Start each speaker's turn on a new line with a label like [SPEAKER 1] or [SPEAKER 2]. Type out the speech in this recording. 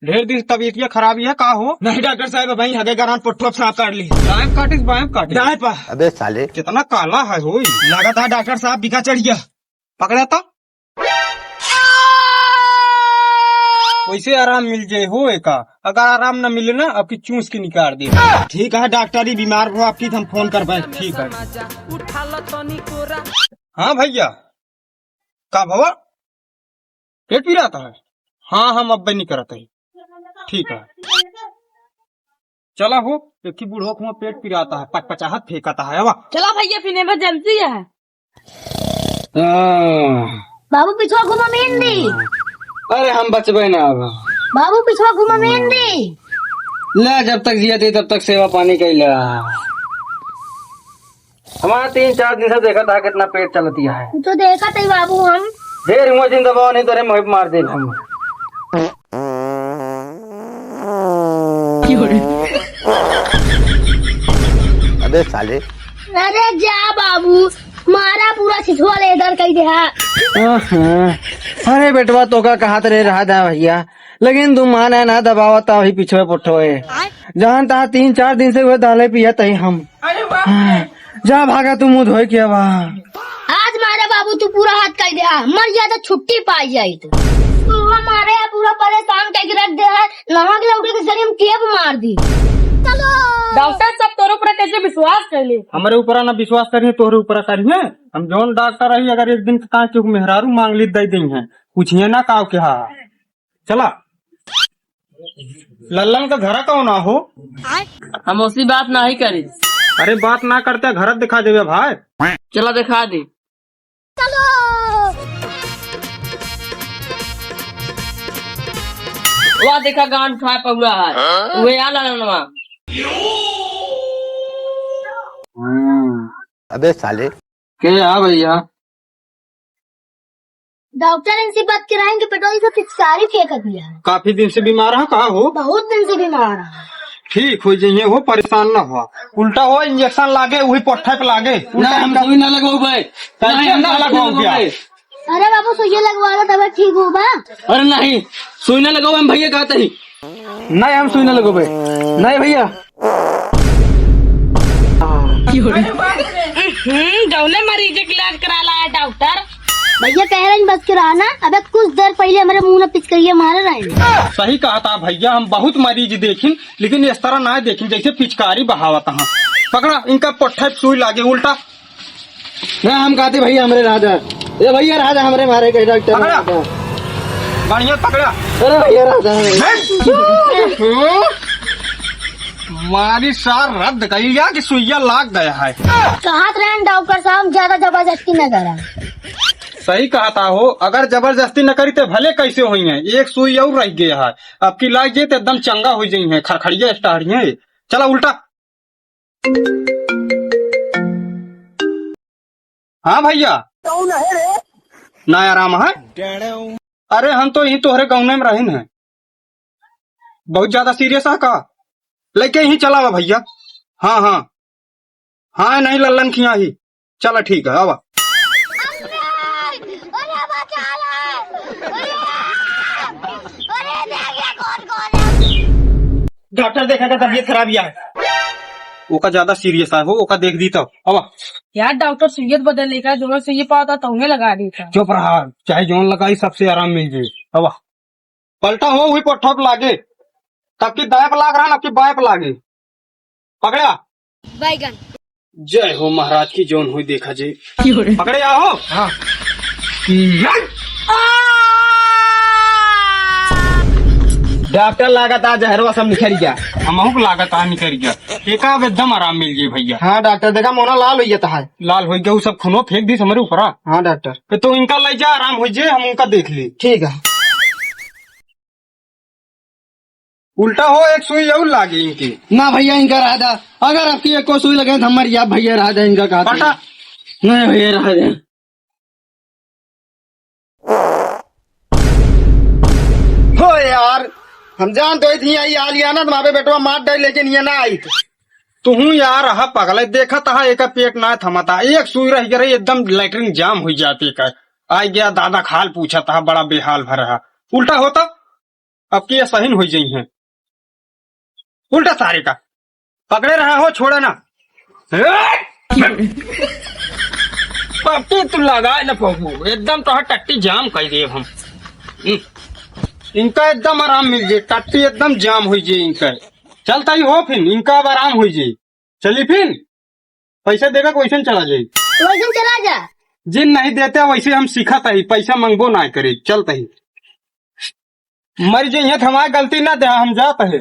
[SPEAKER 1] ढेर दिन तबीयत खराबी है का हो?
[SPEAKER 2] नहीं डॉक्टर साहब भाई हगे गरान पुट्ठो सांप काट ली।
[SPEAKER 1] बाएं काटिस बाएं काटिस
[SPEAKER 2] दाएं पा
[SPEAKER 3] अबे साले
[SPEAKER 1] कितना काला है हो।
[SPEAKER 2] लगा था डॉक्टर साहब बिका चढ़ गया।
[SPEAKER 1] पकड़ा था वैसे आराम मिल जाए हो एका। अगर आराम न मिले ना आपकी चूस के निकाल दे।
[SPEAKER 2] ठीक है डॉक्टर ही बीमार हो आपकी हम फोन कर पाए।
[SPEAKER 1] ठीक है। हाँ भैया का भवा पेट पी रहा है? हाँ हम अब नहीं करते है। ठीक है चला हो। एक ही बूढ़ो को पेट पिराता है पचपचाहत फेंकाता है। अब
[SPEAKER 4] चला भैया फिर इमरजेंसी है।
[SPEAKER 5] बाबू पिछवा घुमा मेहंदी।
[SPEAKER 1] अरे हम बचबे ना अब।
[SPEAKER 5] बाबू पिछवा घुमा मेहंदी।
[SPEAKER 1] ला जब तक जिया थी तब तक सेवा पानी कैला। हमारा 3-4 दिन से देखा था कितना पेट चलती है।
[SPEAKER 5] तो देखा था बाबू हम।
[SPEAKER 1] ढेर इमोजिन दबाओ नहीं तो रे मोहित मार दे हम।
[SPEAKER 3] अबे साले
[SPEAKER 5] अरे जा बाबू मारा पूरा सिसवा लेदर कही दे।
[SPEAKER 1] अरे बेटवा तो का कहा रे रहा था भैया लेकिन तुम माने ना दबावता वही पीछे पुट्ठो है। जहाँ तहा 3-4 दिन से वो दाले पिया तही हम। जा भागा तू मुँह धोए किया बा।
[SPEAKER 5] आज मारे बाबू तू पूरा हाथ कही दे। मर जाता छुट्टी पाई जाये तो हमारे पूरा परेशान कह रख दे है। नहा के लौटे के जरिए हम टेप मार दी। चलो
[SPEAKER 4] डॉक्टर सब तोर ऊपर कैसे विश्वास कर ले।
[SPEAKER 1] हमारे ऊपर ना विश्वास करिए तोहरे ऊपर करिए। हम जौन डॉक्टर रही अगर एक दिन का चुक मेहरारू मांग ली दे दी है पूछिए ना काव के। हाँ चला लल्लन का घर कौन ना हो।
[SPEAKER 4] हम उसी बात नहीं करी।
[SPEAKER 1] अरे बात ना करते घर दिखा देवे भाई।
[SPEAKER 4] चला दिखा दे।
[SPEAKER 5] चलो
[SPEAKER 4] वहाँ देखा गांड उठाए पहुआ है वे आला नवा।
[SPEAKER 3] अबे साले
[SPEAKER 1] के भैया
[SPEAKER 5] डॉक्टर इनसे बात कराएंगे पेट्रोल से पिचकारी फेंक दिया है।
[SPEAKER 1] काफी दिन से बीमार है कहा हो?
[SPEAKER 5] बहुत दिन से बीमार है।
[SPEAKER 1] ठीक हो जाइए हो परेशान न हुआ। उल्टा हो इंजेक्शन लागे वही पट्ठे पे लागे।
[SPEAKER 4] हम सुई न लगाओ भाई।
[SPEAKER 1] ना लगाओ क्या?
[SPEAKER 5] अरे बाबू सुइया लगवा लो तब ठीक होगा।
[SPEAKER 4] अरे नहीं सुई न लगाओ हम भैया कहते ही।
[SPEAKER 1] नहीं हम सुई न लगो भाई। नहीं भैया
[SPEAKER 4] जौने मरीज के इलाज करा लाया डॉक्टर।
[SPEAKER 5] भैया कह रहे हैं बस कराना। अबे कुछ देर पहले हमारे मुंह में पिचकारियां मार रहे हैं।
[SPEAKER 1] सही कहा था भैया हम बहुत मरीज देखिन लेकिन इस तरह ना देखिन जैसे पिचकारी बहावत है। पकड़ा इनका पट्टे पे सुई लागे उल्टा।
[SPEAKER 2] ना हम कहते भैया हमारे राजा। ये भैया राजा हमारे मारे गए डॉक्टर।
[SPEAKER 1] बढ़िया पकड़ा।
[SPEAKER 2] अरे भैया राजा
[SPEAKER 1] मारी सार रद्द कही या कि सुइया लाग गया है।
[SPEAKER 5] कहा रहे डॉक्टर साहब ज्यादा जबरदस्ती न करा।
[SPEAKER 1] सही कहा था हो। अगर जबरदस्ती न करी तो भले कैसे हुई है। एक सुई और रह गया है अब की लाग जाये तो एकदम चंगा हो जाये है। खड़खड़िया स्टारिया चला उल्टा। हाँ भैया ना आराम है। अरे हम तो यही तोहरे गाँव में रहे हैं। बहुत ज्यादा सीरियस है का लेके यही चला वा भैया। हाँ हाँ हाँ नहीं लल्लन खिया ही चला ठीक है। आवा
[SPEAKER 2] डॉक्टर देखा था तबीयत खराब है।
[SPEAKER 1] ओका ज्यादा सीरियस है वो ओका देख दी तो। आवा
[SPEAKER 4] यार डॉक्टर सुइयत बदलने का जो सुई पाता तो उन्हें लगा देता।
[SPEAKER 1] चुप रहा चाहे जोन लगाई सबसे आराम मिल जाये। आवा पलटा हो हुई पट्ठा पे लागे तब की दाएं पे लाग रहा ना की बाएं पे लागे। पकड़ा
[SPEAKER 5] बैगन।
[SPEAKER 1] जय हो महाराज की जोन हुई देखा जे। पकड़े आओ। हाँ
[SPEAKER 2] डॉक्टर लागत आज जहरवा सब निखर गया।
[SPEAKER 1] हमहू को लागत आ निकल गया। एक एकदम आराम मिल जाये भैया।
[SPEAKER 2] हाँ डॉक्टर देखा मोना लाल हो है।
[SPEAKER 1] लाल हो गया सब खूनो फेंक दी हमारे ऊपर।
[SPEAKER 2] हाँ डॉक्टर
[SPEAKER 1] तो इनका ले जा आराम हो जाये हम उनका देख ली।
[SPEAKER 2] ठीक है।
[SPEAKER 1] उल्टा हो एक सुई और लागे इनके।
[SPEAKER 2] ना भैया इनका राजा अगर आपकी एक को सुई लगे तो हमारी आप भैया राजा इनका कहा
[SPEAKER 1] पलटा
[SPEAKER 2] नहीं भैया राजा। हो यार हम जान तो थी आई आ लिया ना तुम्हारे बेटवा मार डाल लेकिन ये ना आई।
[SPEAKER 1] तू यार हा पगले देखा था एक पेट ना थमाता एक सुई रह गई एकदम लैटरिन जाम हो जाती का। आ गया दादा खाल पूछा था बड़ा बेहाल भर रहा। उल्टा होता अब की ये सहीन हो जाई हैं उल्टा सारे का पकड़े रहा हो छोड़े ना पप्पी तू लगाए ना पप्पू एकदम तो टट्टी जाम कर दे हम इनका एकदम आराम मिल जाए टट्टी एकदम जाम हो जाए इनका चलता ही हो फिर इनका अब आराम हो जाए चली फिर पैसा देगा वैसे चला जाए
[SPEAKER 5] वैसे चला जा।
[SPEAKER 1] जिन नहीं देते वैसे हम सीखत ही पैसा मंगबो ना करे चलता ही मर जाइए हमारी गलती ना दे हम जाते है